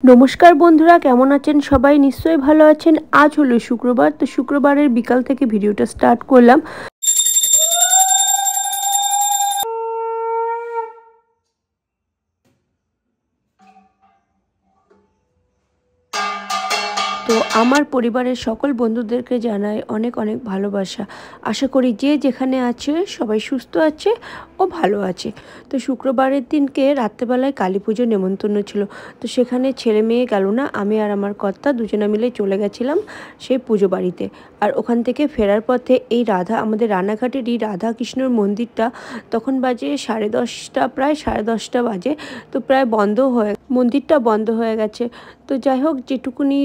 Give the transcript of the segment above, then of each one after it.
নমস্কার বন্ধুরা, কেমন আছেন সবাই? নিশ্চয়ই ভালো আছেন। আজ হলো শুক্রবার, তো শুক্রবারের বিকাল থেকে ভিডিওটা স্টার্ট করলাম। তো আমার পরিবারের সকল বন্ধুদেরকে জানাই অনেক অনেক ভালোবাসা। আশা করি যে যেখানে আছে সবাই সুস্থ আছে ও ভালো আছে। তো শুক্রবারের দিনকে রাত্রেবেলায় কালী পুজোর নেমন্তন্ন ছিল, তো সেখানে ছেলে মেয়ে গেল না, আমি আর আমার কর্তা দুজনে মিলে চলে গেছিলাম সেই পুজো বাড়িতে। আর ওখান থেকে ফেরার পথে এই আমাদের রানাঘাটেরই রাধা কৃষ্ণর মন্দিরটা তখন বাজে 10:30, প্রায় 10:30 বাজে। তো প্রায় মন্দিরটা বন্ধ হয়ে গেছে। তো যাই হোক, যেটুকুনি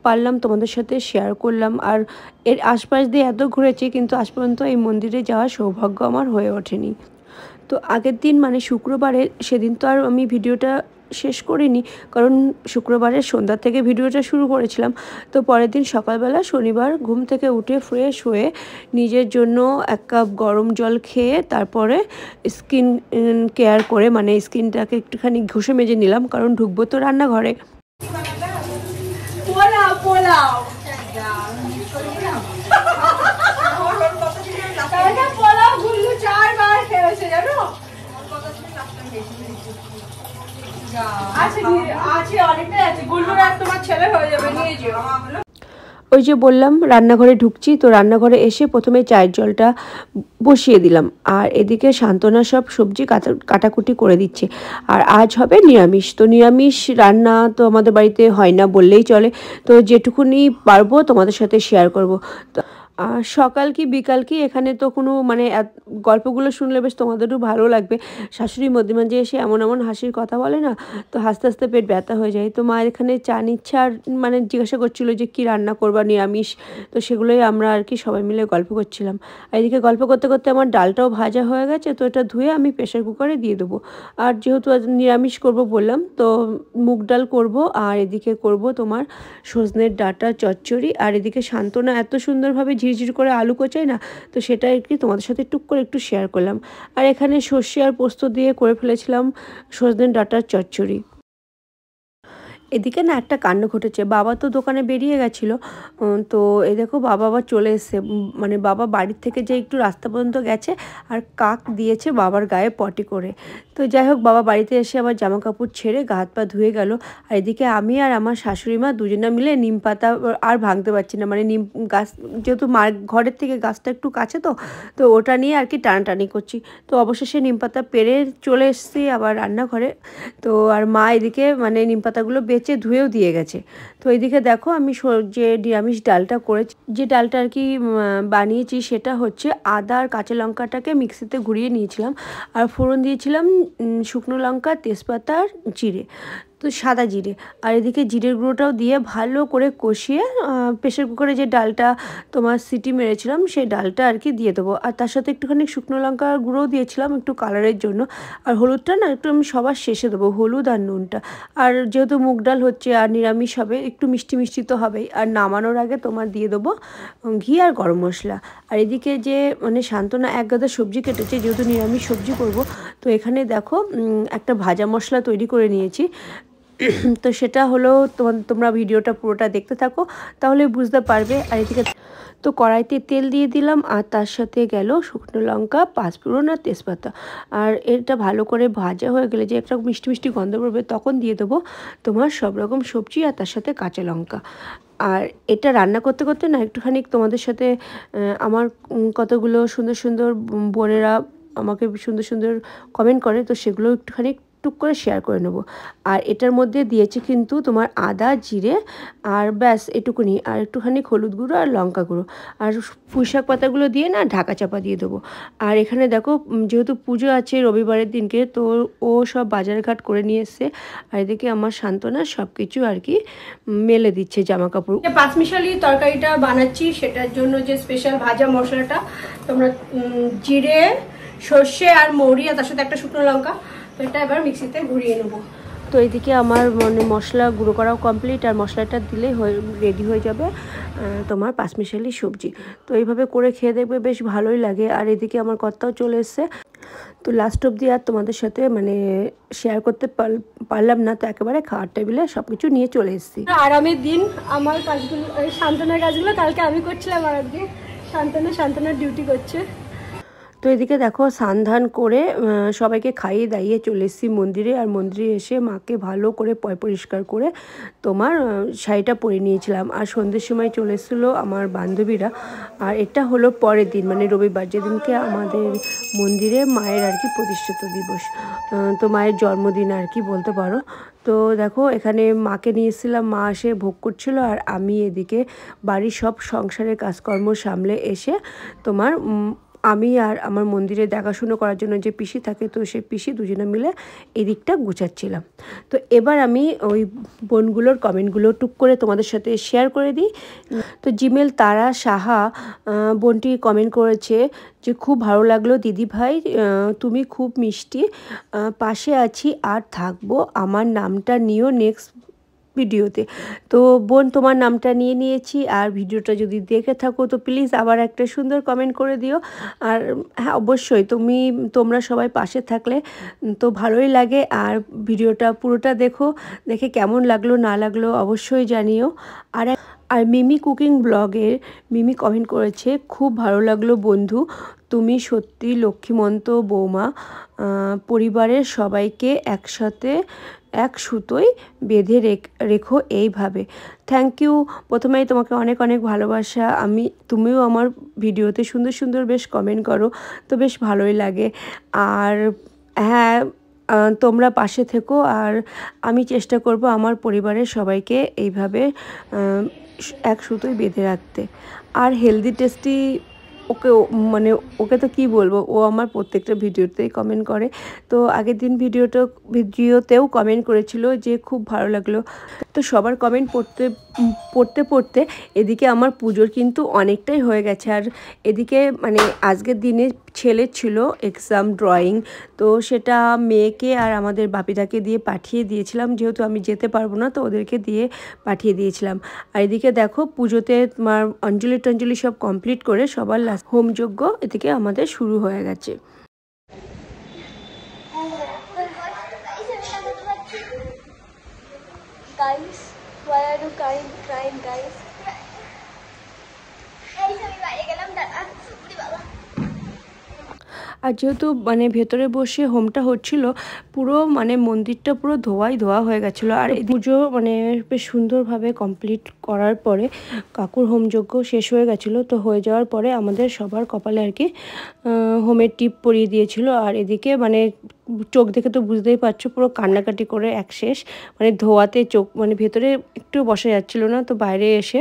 পারলাম তোমাদের সাথে শেয়ার করলাম। আর এর আশপাশ দিয়ে এত ঘুরেছি, কিন্তু আজ পর্যন্ত এই মন্দিরে যাওয়ার সৌভাগ্য আমার হয়ে ওঠেনি। তো আগের দিন শুক্রবারে সেদিন তো আর আমি ভিডিওটা শেষ করিনি, কারণ শুক্রবারের সন্ধ্যা থেকে ভিডিওটা শুরু করেছিলাম। তো পরের দিন সকালবেলা শনিবার ঘুম থেকে উঠে ফ্রেশ হয়ে নিজের জন্য 1 কাপ গরম জল খেয়ে তারপরে স্কিন কেয়ার করে স্কিনটাকে একটুখানি ঘষে মেজে নিলাম, কারণ ঢুকবো তো রান্নাঘরে। ওই যে বললাম রান্নাঘরে ঢুকছি, তো রান্নাঘরে এসে প্রথমে চায়ের জলটা বসিয়ে দিলাম, আর এদিকে সান্ত্বনা সব সবজি কাটাকুটি করে দিচ্ছে। আর আজ হবে নিরামিষ। তো নিরামিষ রান্না তো আমাদের বাড়িতে হয় না বললেই চলে, তো যেটুকুনি পারবো তোমাদের সাথে শেয়ার করব। তো সকাল কি বিকাল কি, এখানে তো কোনো গল্পগুলো শুনলে বেশ তোমাদেরও ভালো লাগবে। শাশুড়ি মধ্যে মাঝে এসে এমন এমন হাসির কথা বলে না, তো হাসতে হাসতে পেট ব্যথা হয়ে যায়। তো মা এখানে চা নিচ্ছে আর জিজ্ঞাসা করছিলো যে কি রান্না করবা নিরামিষ। তো সেগুলোই আমরা আর কি সবাই মিলে গল্প করছিলাম। আর এদিকে গল্প করতে করতে আমার ডালটাও ভাজা হয়ে গেছে, তো এটা ধুয়ে আমি প্রেশার কুকারে দিয়ে দেবো। আর যেহেতু আজ নিরামিষ করব বললাম, তো মুগ ডাল করব, আর এদিকে করব তোমার সজনের ডাঁটা চচ্চড়ি। আর এদিকে সান্ত্বনা এত সুন্দরভাবে ঝিরঝির করে আলু কোচায় না, তো সেটা আর কি তোমাদের সাথে টুক করে একটু শেয়ার করলাম। আর এখানে সর্ষে আর পোস্ত দিয়ে করে ফেলেছিলাম সজনের ডাঁটার চচ্চড়ি। এদিকে না একটা কাণ্ড ঘটেছে, বাবা তো দোকানে বেরিয়ে গেছিলো, তো এই দেখো বাবা আবার চলে এসছে। বাবা বাড়ির থেকে যে একটু রাস্তা পর্যন্ত গেছে, আর কাক দিয়েছে বাবার গায়ে পটি করে। তো যাই হোক, বাবা বাড়িতে এসে আবার জামা কাপড় ছেড়ে গা হাত পা ধুয়ে গেল। আর এদিকে আমি আর আমার শাশুড়ি মা দুজনে মিলে নিম পাতা আর ভাঙতে পারছি না, নিম গাছ যেহেতু মার ঘরের থেকে গাছটা একটু কাছে, তো ওটা নিয়ে আর কি টানাটানি করছি। তো অবশেষে নিম পাতা পেরে চলে এসেছি আবার রান্নাঘরে। তো আর মা এদিকে নিম পাতাগুলো বেচে ধুয়েও দিয়ে গেছে। তো এইদিকে দেখো আমি যে নিরামিষ ডালটা করেছি, যে ডালটা আর কি বানিয়েছি, সেটা হচ্ছে আদা আর কাঁচা লঙ্কাটাকে মিক্সিতে ঘুরিয়ে নিয়েছিলাম, আর ফোড়ন দিয়েছিলাম শুকনো লঙ্কা, তেজপাতা আর জিরে, তো সাদা জিরে। আর এদিকে জিরের গুঁড়োটাও দিয়ে ভালো করে কষিয়ে প্রেশার কুকারে যে ডালটা তোমার সিটি মেরেছিলাম সেই ডালটা আর কি দিয়ে দেবো। আর তার সাথে একটুখানি শুকনো লঙ্কার গুঁড়োও দিয়েছিলাম একটু কালারের জন্য। আর হলুদটা না একটু আমি সবার শেষে দেবো, হলুদ আর নুনটা। আর যেহেতু মুগ ডাল হচ্ছে আর নিরামিষ হবে, একটু মিষ্টি মিষ্টি তো হবেই। আর নামানোর আগে তোমার দিয়ে দেবো ঘি আর গরম মশলা। আর এদিকে যে সান্ত্বনা 1 গাদা সবজি কেটেছে, যেহেতু নিরামিষ সবজি করব, তো এখানে দেখো একটা ভাজা মশলা তৈরি করে নিয়েছি। তো সেটা হলো তোমরা ভিডিওটা পুরোটা দেখতে থাকো, তাহলে বুঝতে পারবে। আর এদিকে তো কড়াইতে তেল দিয়ে দিলাম, আর তার সাথে গেল শুকনো লঙ্কা, পাঁচফোড়ন আর তেজপাতা। আর এটা ভালো করে ভাজা হয়ে গেলে যে একটা মিষ্টি মিষ্টি গন্ধ পড়বে, তখন দিয়ে দেবো তোমার সব রকম সবজি আর তার সাথে কাঁচা লঙ্কা। আর এটা রান্না করতে করতে না একটুখানি তোমাদের সাথে আমার কতগুলো সুন্দর সুন্দর বোনেরা আমাকে সুন্দর সুন্দর কমেন্ট করে, তো সেগুলো একটুখানি টুক করে শেয়ার করে নেব। আর এটার মধ্যে দিয়েছি কিন্তু তোমার আদা জিরে, আর ব্যাস এটুকুনি, আর একটুখানি হলুদ গুঁড়ো আর লঙ্কা গুঁড়ো, আর পুঁইশাক পাতাগুলো দিয়ে না ঢাকা চাপা দিয়ে দেবো। আর এখানে দেখো যেহেতু পুজো আছে রবিবারের দিনকে, তো ও সব বাজারঘাট করে নিয়ে এসছে। আর এদিকে আমার সান্ত্বনা সব কিছু আর কি মেলে দিচ্ছে জামা কাপড়। পাঁচমিশালি তরকারিটা বানাচ্ছি, সেটার জন্য যে স্পেশাল ভাজা মশলাটা, তোমরা জিরে, সর্ষে আর মৌরি, আর তার সাথে একটা শুকনো লঙ্কা, তো এটা এবার মিক্সিতে ঘুরিয়ে নেবো। তো এদিকে আমার মানে মশলা গুঁড়ো করাও কমপ্লিট, আর মশলাটা দিলেই রেডি হয়ে যাবে তোমার পাঁচমিশালি সবজি। তো এইভাবে করে খেয়ে দেখবে বেশ ভালোই লাগে। আর এদিকে আমার কর্তাও চলে এসছে। তো লাস্ট অবধি আর তোমাদের সাথে মানে শেয়ার করতে পারলাম না, তো একেবারে খাওয়ার টেবিলে সব কিছু নিয়ে চলে এসেছি। আরামের দিন আমার কাজগুলো, শান্তনার কাজগুলো কালকে আমি করছিলাম, আর আজকে শান্তনার ডিউটি করছে। তো এদিকে দেখো স্নান করে সবাইকে খাইয়ে দাইয়ে চলে এসেছি মন্দিরে। আর মন্দিরে এসে মাকে ভালো করে পরিষ্কার করে তোমার শাড়িটা পরে নিয়েছিলাম। আর সন্ধ্যের সময় চলে এসেছিলো আমার বান্ধবীরা। আর এটা হলো পরের দিন মানে রবিবার, যেদিনকে আমাদের মন্দিরে মায়ের আর কি প্রতিষ্ঠিত দিবস, তো মায়ের জন্মদিন আর কি বলতে পারো। তো দেখো এখানে মাকে নিয়ে এসেছিলাম, মা এসে ভোগ করছিল, আর আমি এদিকে বাড়ির সব সংসারের কাজকর্ম সামলে এসে তোমার আমি আর আমার মন্দিরে দেখাশুনো করার জন্য যে পিসি থাকে, তো সেই পিসি দুজনে মিলে এদিকটা গুছাচ্ছিলাম। তো এবার আমি ওই বোনগুলোর কমেন্টগুলো টুক করে তোমাদের সাথে শেয়ার করে দিই। তো জিমেল তারা সাহা বোনটি কমেন্ট করেছে যে খুব ভালো লাগলো দিদি ভাই, তুমি খুব মিষ্টি, পাশে আছি আর থাকবো, আমার নামটা নিও নেক্সট ভিডিওতে। তো বোন তোমার নামটা নিয়ে নিয়েছি, আর ভিডিওটা যদি দেখে থাকো তো প্লিজ আবার একটা সুন্দর কমেন্ট করে দিও। আর হ্যাঁ অবশ্যই তোমরা সবাই পাশে থাকলে তো ভালোই লাগে। আর ভিডিওটা পুরোটা দেখে কেমন লাগলো না লাগলো অবশ্যই জানিও। আর মিমি কুকিং ব্লগের মিমি কমেন্ট করেছে খুব ভালো লাগলো বন্ধু, তুমি সত্যি লক্ষ্মীমন্ত বৌমা, পরিবারের সবাইকে একসাথে এক সুতোয় বেঁধে রেখো এইভাবে। Thank you. প্রথমেই তোমাকে অনেক অনেক ভালোবাসা। তুমিও আমার ভিডিওতে সুন্দর সুন্দর বেশ কমেন্ট করো, তো বেশ ভালোই লাগে। আর হ্যাঁ তোমরা পাশে থেকো, আর আমি চেষ্টা করব আমার পরিবারের সবাইকে এইভাবে এক সুতোয় বেঁধে রাখতে। আর হেলদি টেস্টি মানে ওকে তো কি বলবো, ও আমার প্রত্যেকটা ভিডিওতেই কমেন্ট করে। তো আগের দিন ভিডিওতেও কমেন্ট করেছিল যে খুব ভালো লাগলো। তো সবার কমেন্ট পড়তে এদিকে আমার পুজোর কিন্তু অনেকটাই হয়ে গেছে। আর এদিকে মানে আজকের দিনে ছেলের ছিল এক্সাম ড্রয়িং, তো সেটা মেয়েকে আর আমাদের বাপিদাকে দিয়ে পাঠিয়ে দিয়েছিলাম, যেহেতু আমি যেতে পারবো না তো ওদেরকে দিয়ে পাঠিয়ে দিয়েছিলাম। আর এদিকে দেখো পুজোতে তোমার অঞ্জলি সব কমপ্লিট করে সবার হোমযজ্ঞ এদিকে আমাদের শুরু হয়ে গেছে। Guys, why are you crying guys? আর যেহেতু মানে ভেতরে বসে হোমটা হচ্ছিল, পুরো মানে মন্দিরটা পুরো ধোয়া হয়ে গেছিলো। আর এই পুজো মানে বেশ সুন্দরভাবে কমপ্লিট করার পরে কাকুর হোমযজ্ঞ শেষ হয়ে গেছিলো। তো হয়ে যাওয়ার পরে আমাদের সবার কপালে আর কি হোমের টিপ পরিয়ে দিয়েছিল। আর এদিকে মানে চোখ দেখে তো বুঝতেই পারছো পুরো কান্নাকাটি করে এক শেষ, মানে ধোয়াতে চোখ মানে ভেতরে একটু বসা যাচ্ছিলো না, তো বাইরে এসে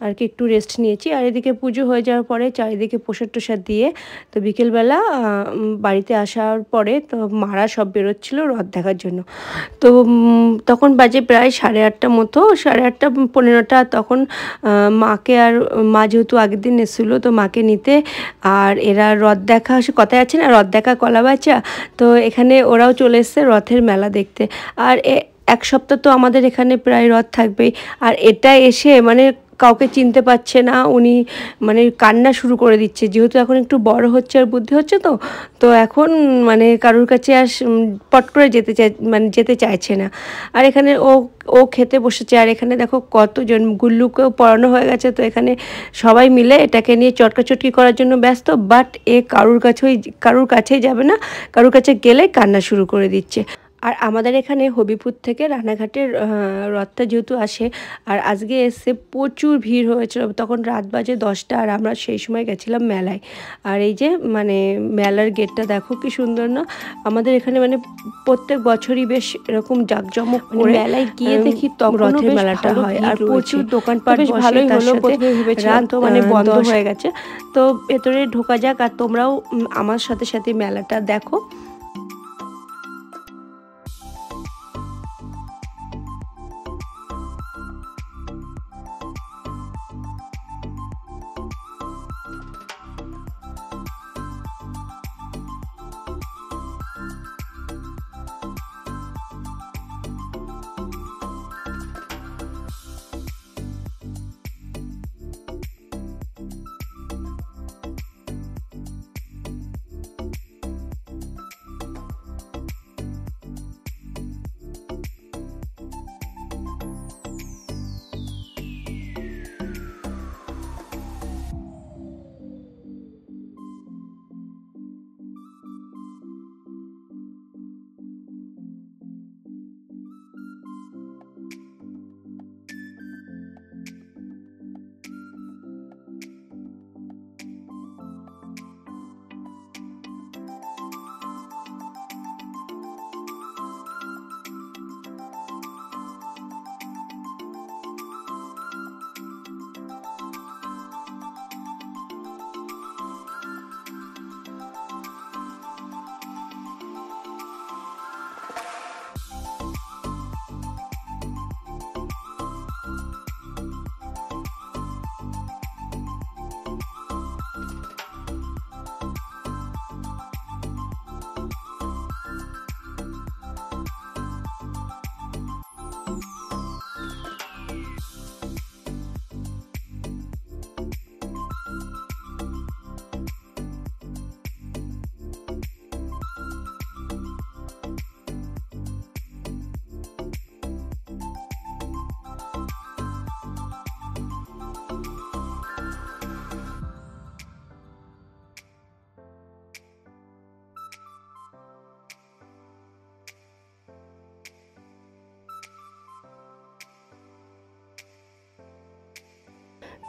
আর কি একটু রেস্ট নিয়েছি। আর এদিকে পুজো হয়ে যাওয়ার পরে চারিদিকে প্রসাদ দিয়ে তো বিকেলবেলা বাড়িতে আসার পরে তো মারা সব বেরোচ্ছিলো রথ দেখার জন্য। তো তখন বাজে প্রায় 8:30 মতো, 8:30 15টা। তখন মাকে আর মা যেহেতু আগের দিন এসেছিলো তো মাকে নিতে, আর এরা রথ দেখা কথায় আছে না রথ দেখা কলা বাঁচা, তো এখানে ওরাও চলে এসছে রথের মেলা দেখতে। আর এক সপ্তাহ তো আমাদের এখানে প্রায় রথ থাকবেই। আর এটা এসে মানে কাউকে চিনতে পারছে না, উনি মানে কান্না শুরু করে দিচ্ছে, যেহেতু এখন একটু বড় হচ্ছে আর বুদ্ধি হচ্ছে তো এখন মানে কারোর কাছে আর পট করে যেতে চাইছে না। আর এখানে ও খেতে বসেছে। আর এখানে দেখো কতজন, গুল্লুকেও পড়ানো হয়ে গেছে, তো এখানে সবাই মিলে এটাকে নিয়ে চটকাচটকি করার জন্য ব্যস্ত। বাট কারুর কাছেই যাবে না, কারুর কাছে গেলে কান্না শুরু করে দিচ্ছে। আর আমাদের এখানে হবিপুর থেকে রানাঘাটের রথটা যেহেতু আসে, আর আজকে এসে প্রচুর ভিড় হয়েছিল। তখন রাত বাজে 10টা, আর আমরা সেই সময় গেছিলাম মেলায়। আর এই যে মানে মেলার গেটটা দেখো কি সুন্দর না। আমাদের এখানে মানে প্রত্যেক বছরই বেশ এরকম জাঁকজমক করে মেলায় গিয়ে দেখি তখন রথের মেলাটা হয়, আর প্রচুর দোকানপাট ভালোই হলো। প্রথমে ভেবেছিলাম তো মানে বন্ধ হয়ে গেছে। তো ভেতরে ঢোকা যাক, আর তোমরাও আমার সাথে সাথে মেলাটা দেখো।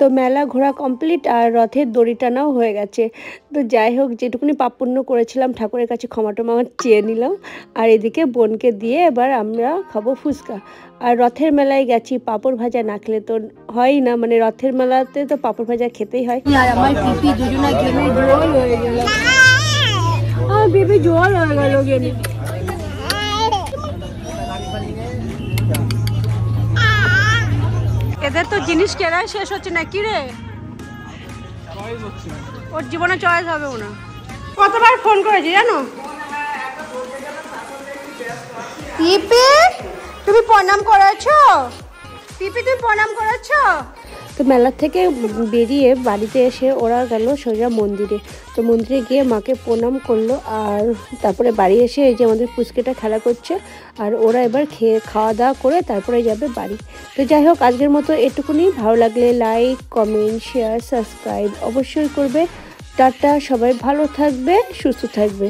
তো মেলা ঘোরা কমপ্লিট আর রথের দড়ি টানাও হয়ে গেছে। তো যাই হোক, যেটুকুনি পাপ পুণ্য করেছিলাম ঠাকুরের কাছে ক্ষমা টমা চেয়ে নিলাম। আর এদিকে বোনকে দিয়ে এবার আমরা খাবো ফুচকা। আর রথের মেলায় গেছি, পাঁপড় ভাজা না খেলে তো হয় না, মানে রথের মেলাতে তো পাঁপড় ভাজা খেতেই হয়। আর আমার পিপি দুজনা ঘেমে জল হয়ে গেল, আমার পিপি জল হয়ে গেল গেলে। এদের তো জিনিস কেনাই শেষ হচ্ছে না, কি রে? ওর জীবনে চয়েস হবে না। কতবার ফোন করেছি জানো? পিপি তুমি প্রণাম করেছো? পিপি তুমি প্রণাম করেছো? তো মেলা থেকে বেরিয়ে বাড়িতে এসে ওরা গেল সোজা মন্দিরে। তো মন্দিরে গিয়ে মাকে প্রণাম করলো, আর তারপরে বাড়ি এসে এই যে আমাদের পুচকেটা খেলা করছে, আর ওরা এবার খাওয়া দাওয়া করে তারপরে যাবে বাড়ি। তো যাই হোক, আজকের মতো এটুকুনি। ভালো লাগলে লাইক, কমেন্ট, শেয়ার, সাবস্ক্রাইব অবশ্যই করবে। টাটা, সবাই ভালো থাকবে, সুস্থ থাকবে।